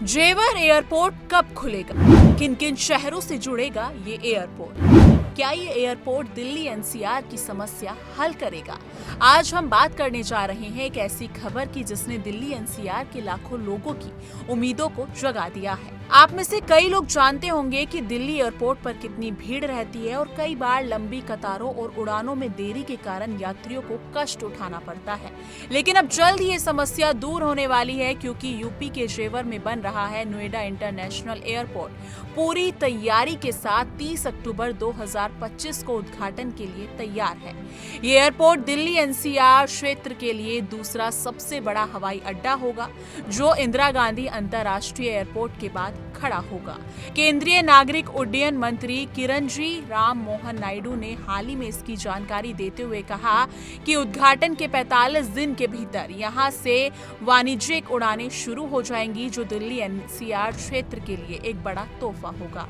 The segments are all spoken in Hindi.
जेवर एयरपोर्ट कब खुलेगा? किन किन शहरों से जुड़ेगा ये एयरपोर्ट? क्या ये एयरपोर्ट दिल्ली एनसीआर की समस्या हल करेगा? आज हम बात करने जा रहे हैं एक ऐसी खबर की जिसने दिल्ली एनसीआर के लाखों लोगों की उम्मीदों को जगा दिया है। आप में से कई लोग जानते होंगे कि दिल्ली एयरपोर्ट पर कितनी भीड़ रहती है और कई बार लंबी कतारों और उड़ानों में देरी के कारण यात्रियों को कष्ट उठाना पड़ता है। लेकिन अब जल्द ही ये समस्या दूर होने वाली है, क्योंकि यूपी के जेवर में बन रहा है नोएडा इंटरनेशनल एयरपोर्ट। पूरी तैयारी के साथ 30 अक्टूबर 2025 को उद्घाटन के लिए तैयार है। ये एयरपोर्ट दिल्ली एनसीआर क्षेत्र के लिए दूसरा सबसे बड़ा हवाई अड्डा होगा, जो इंदिरा गांधी अंतर्राष्ट्रीय एयरपोर्ट के बाद खड़ा होगा। केंद्रीय नागरिक उड्डयन मंत्री किरणजी राम मोहन नायडू ने हाल ही में इसकी जानकारी देते हुए कहा कि उद्घाटन के 45 दिन के भीतर यहां से वाणिज्यिक उड़ानें शुरू हो जाएंगी, जो दिल्ली एनसीआर क्षेत्र के लिए एक बड़ा तोहफा होगा।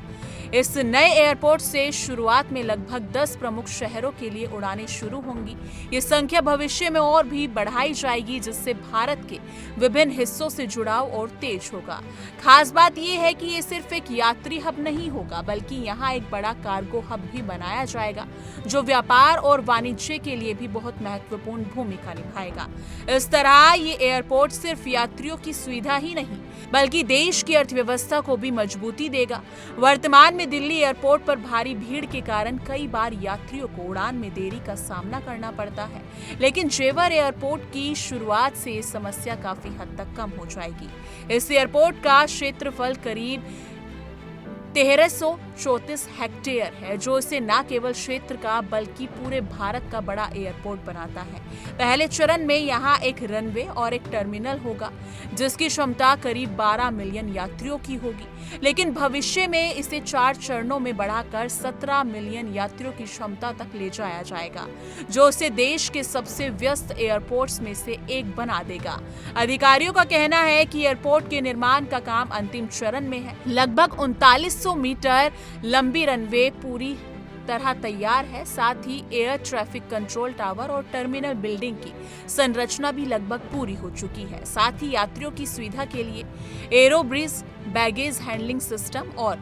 इस नए एयरपोर्ट से शुरुआत में लगभग 10 प्रमुख शहरों के लिए उड़ानें शुरू होंगी। ये संख्या भविष्य में और भी बढ़ाई जाएगी, जिससे भारत के विभिन्न हिस्सों से जुड़ाव और तेज होगा। खास बात यह है कि ये सिर्फ एक यात्री हब नहीं होगा, बल्कि यहाँ एक बड़ा कार्गो हब भी बनाया जाएगा, जो व्यापार और वाणिज्य के लिए भी बहुत महत्वपूर्ण भूमिका निभाएगा। इस तरह ये एयरपोर्ट सिर्फ यात्रियों की सुविधा ही नहीं, बल्कि देश की अर्थव्यवस्था को भी मजबूती देगा। वर्तमान में दिल्ली एयरपोर्ट पर भारी भीड़ के कारण कई बार यात्रियों को उड़ान में देरी का सामना करना पड़ता है, लेकिन जेवर एयरपोर्ट की शुरुआत से ये समस्या काफी हद तक कम हो जाएगी। इस एयरपोर्ट का क्षेत्रफल करीब 1334 हेक्टेयर है, जो इसे न केवल क्षेत्र का बल्कि पूरे भारत का बड़ा एयरपोर्ट बनाता है। पहले चरण में यहाँ एक रनवे और एक टर्मिनल होगा, जिसकी क्षमता करीब 12 मिलियन यात्रियों की होगी, लेकिन भविष्य में इसे 4 चरणों में बढ़ाकर 17 मिलियन यात्रियों की क्षमता तक ले जाया जाएगा, जो इसे देश के सबसे व्यस्त एयरपोर्ट्स में से एक बना देगा। अधिकारियों का कहना है कि एयरपोर्ट के निर्माण का काम अंतिम चरण में है। लगभग 3900 मीटर लंबी रनवे पूरी तरह तैयार है। साथ ही एयर ट्रैफिक कंट्रोल टावर और टर्मिनल बिल्डिंग की संरचना भी लगभग पूरी हो चुकी है। साथ ही यात्रियों की सुविधा के लिए arrow bridge, baggage handling system और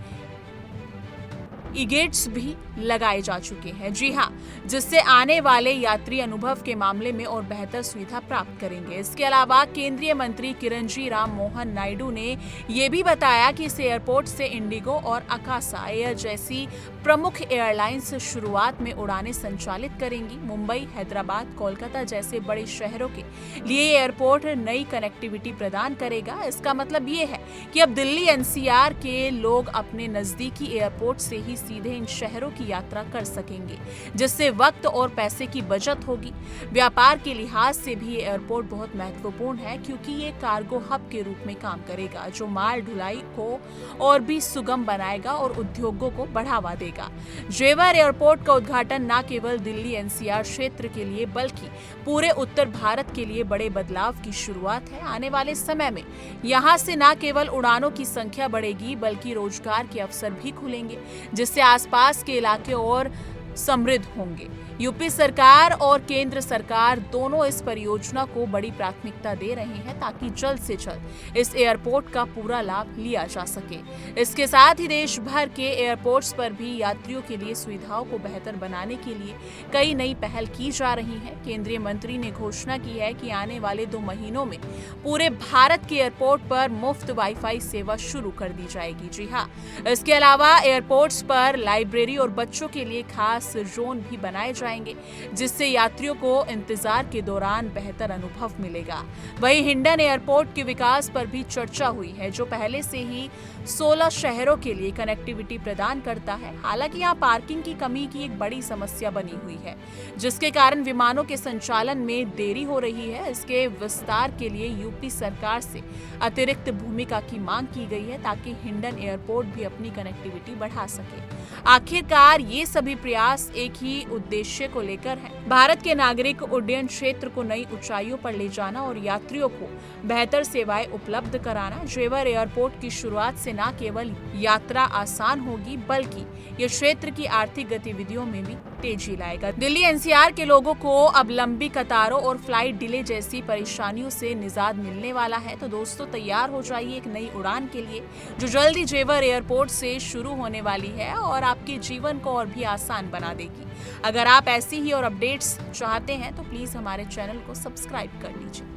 ई-गेट्स भी लगाए जा चुके हैं। जी हाँ, जिससे आने वाले यात्री अनुभव के मामले में और बेहतर सुविधा प्राप्त करेंगे। इसके अलावा केंद्रीय मंत्री किरणजी राम मोहन नायडू ने यह भी बताया कि इस एयरपोर्ट से इंडिगो और अकासा एयर जैसी प्रमुख एयरलाइंस शुरुआत में उड़ानें संचालित करेंगी। मुंबई, हैदराबाद, कोलकाता जैसे बड़े शहरों के लिए एयरपोर्ट नई कनेक्टिविटी प्रदान करेगा। इसका मतलब ये है कि अब दिल्ली एनसीआर के लोग अपने नजदीकी एयरपोर्ट से ही सीधे इन शहरों की यात्रा कर सकेंगे, जिससे वक्त और पैसे की बचत होगी। व्यापार के लिहाज से भी ये एयरपोर्ट बहुत महत्वपूर्ण है, क्योंकि ये कार्गो हब के रूप में काम करेगा, जो माल ढुलाई को और भी सुगम बनाएगा और उद्योगों को बढ़ावा देगा। जेवर एयरपोर्ट का उद्घाटन न केवल दिल्ली एनसीआर क्षेत्र के लिए बल्कि पूरे उत्तर भारत के लिए बड़े बदलाव की शुरुआत है। आने वाले समय में यहाँ से न केवल उड़ानों की संख्या बढ़ेगी, बल्कि रोजगार के अवसर भी खुलेंगे, जिससे आसपास के इलाके और समृद्ध होंगे। यूपी सरकार और केंद्र सरकार दोनों इस परियोजना को बड़ी प्राथमिकता दे रहे हैं, ताकि जल्द से जल्द इस एयरपोर्ट का पूरा लाभ लिया जा सके। इसके साथ ही देश भर के एयरपोर्ट्स पर भी यात्रियों के लिए सुविधाओं को बेहतर बनाने के लिए कई नई पहल की जा रही हैं। केंद्रीय मंत्री ने घोषणा की है कि आने वाले 2 महीनों में पूरे भारत के एयरपोर्ट पर मुफ्त वाईफाई सेवा शुरू कर दी जाएगी। जी हाँ, इसके अलावा एयरपोर्ट्स पर लाइब्रेरी और बच्चों के लिए खास जोन भी बनाए जाएंगे, जिससे यात्रियों को इंतजार के दौरान बेहतर अनुभव मिलेगा। वहीं हिंडन एयरपोर्ट के विकास पर भी चर्चा हुई है, जो पहले से ही 16 शहरों के लिए कनेक्टिविटी प्रदान करता है। हालांकि यहाँ पार्किंग की कमी की एक बड़ी समस्या बनी हुई है, जिसके कारण विमानों के संचालन में देरी हो रही है। इसके विस्तार के लिए यूपी सरकार से अतिरिक्त भूमिका की मांग की गई है, ताकि हिंडन एयरपोर्ट भी अपनी कनेक्टिविटी बढ़ा सके। आखिरकार ये सभी प्रयास एक ही उद्देश्य को लेकर है, भारत के नागरिक उड्डयन क्षेत्र को नई ऊंचाइयों पर ले जाना और यात्रियों को बेहतर सेवाएं उपलब्ध कराना। जेवर एयरपोर्ट की शुरुआत से न केवल यात्रा आसान होगी, बल्कि ये क्षेत्र की आर्थिक गतिविधियों में भी तेजी लाएगा। दिल्ली एनसीआर के लोगों को अब लंबी कतारों और फ्लाइट डिले जैसी परेशानियों से निजात मिलने वाला है। तो दोस्तों तैयार हो जाइए एक नई उड़ान के लिए जो जल्दी जेवर एयरपोर्ट से शुरू होने वाली है और आपके जीवन को और भी आसान बना देगी। अगर आप ऐसी ही और अपडेट्स चाहते हैं तो प्लीज हमारे चैनल को सब्सक्राइब कर लीजिए।